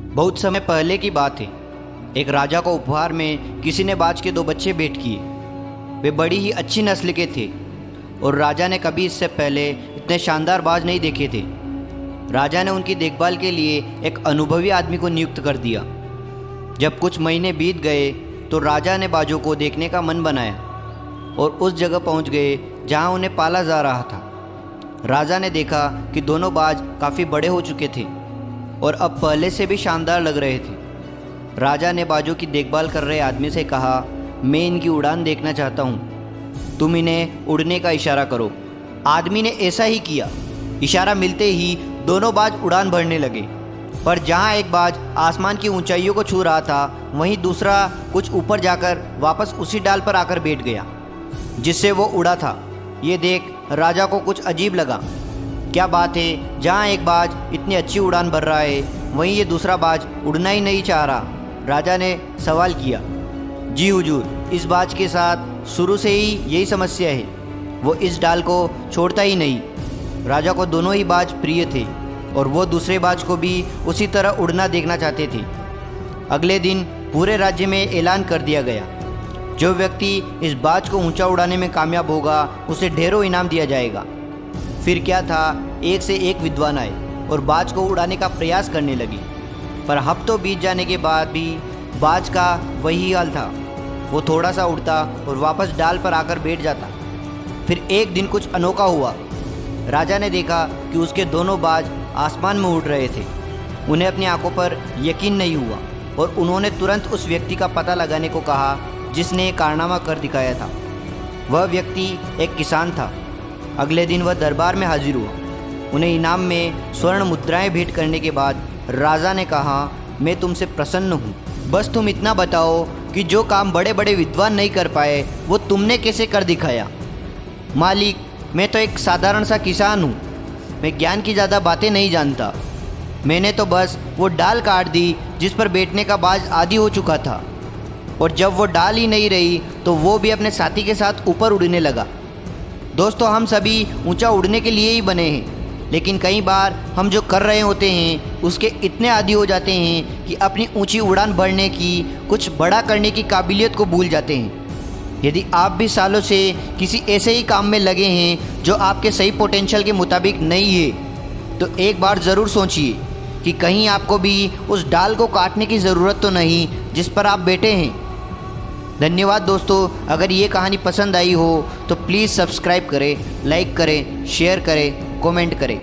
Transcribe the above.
बहुत समय पहले की बात है। एक राजा को उपहार में किसी ने बाज के 2 बच्चे भेंट किए। वे बड़ी ही अच्छी नस्ल के थे और राजा ने कभी इससे पहले इतने शानदार बाज नहीं देखे थे। राजा ने उनकी देखभाल के लिए एक अनुभवी आदमी को नियुक्त कर दिया। जब कुछ महीने बीत गए तो राजा ने बाजों को देखने का मन बनाया और उस जगह पहुंच गए जहां उन्हें पाला जा रहा था। राजा ने देखा कि दोनों बाज काफ़ी बड़े हो चुके थे और अब पहले से भी शानदार लग रहे थे। राजा ने बाजों की देखभाल कर रहे आदमी से कहा, मैं इनकी उड़ान देखना चाहता हूँ, तुम इन्हें उड़ने का इशारा करो। आदमी ने ऐसा ही किया। इशारा मिलते ही दोनों बाज उड़ान भरने लगे, पर जहाँ एक बाज आसमान की ऊंचाइयों को छू रहा था, वहीं दूसरा कुछ ऊपर जाकर वापस उसी डाल पर आकर बैठ गया जिससे वो उड़ा था। ये देख राजा को कुछ अजीब लगा। क्या बात है, जहाँ एक बाज इतनी अच्छी उड़ान भर रहा है, वहीं ये दूसरा बाज उड़ना ही नहीं चाह रहा। राजा ने सवाल किया, जी हुजूर, इस बाज के साथ शुरू से ही यही समस्या है, वो इस डाल को छोड़ता ही नहीं। राजा को दोनों ही बाज प्रिय थे और वो दूसरे बाज को भी उसी तरह उड़ना देखना चाहते थे। अगले दिन पूरे राज्य में ऐलान कर दिया गया, जो व्यक्ति इस बाज को ऊंचा उड़ाने में कामयाब होगा उसे ढेरों इनाम दिया जाएगा। फिर क्या था, एक से एक विद्वान आए और बाज को उड़ाने का प्रयास करने लगे, पर हफ्तों बीत जाने के बाद भी बाज का वही हाल था। वो थोड़ा सा उड़ता और वापस डाल पर आकर बैठ जाता। फिर एक दिन कुछ अनोखा हुआ। राजा ने देखा कि उसके दोनों बाज आसमान में उड़ रहे थे। उन्हें अपनी आंखों पर यकीन नहीं हुआ और उन्होंने तुरंत उस व्यक्ति का पता लगाने को कहा जिसने ये कारनामा कर दिखाया था। वह व्यक्ति एक किसान था। अगले दिन वह दरबार में हाजिर हुआ। उन्हें इनाम में स्वर्ण मुद्राएं भेंट करने के बाद राजा ने कहा, मैं तुमसे प्रसन्न हूँ, बस तुम इतना बताओ कि जो काम बड़े बड़े विद्वान नहीं कर पाए वो तुमने कैसे कर दिखाया। मालिक, मैं तो एक साधारण सा किसान हूँ, मैं ज्ञान की ज़्यादा बातें नहीं जानता। मैंने तो बस वो डाल काट दी जिस पर बैठने का बाज आदी हो चुका था, और जब वो डाल ही नहीं रही तो वो भी अपने साथी के साथ ऊपर उड़ने लगा। दोस्तों, हम सभी ऊंचा उड़ने के लिए ही बने हैं, लेकिन कई बार हम जो कर रहे होते हैं उसके इतने आदी हो जाते हैं कि अपनी ऊंची उड़ान भरने की, कुछ बड़ा करने की काबिलियत को भूल जाते हैं। यदि आप भी सालों से किसी ऐसे ही काम में लगे हैं जो आपके सही पोटेंशियल के मुताबिक नहीं है, तो एक बार ज़रूर सोचिए कि कहीं आपको भी उस डाल को काटने की ज़रूरत तो नहीं जिस पर आप बैठे हैं। धन्यवाद दोस्तों। अगर ये कहानी पसंद आई हो तो प्लीज़ सब्सक्राइब करें, लाइक करें, शेयर करें, कमेंट करें।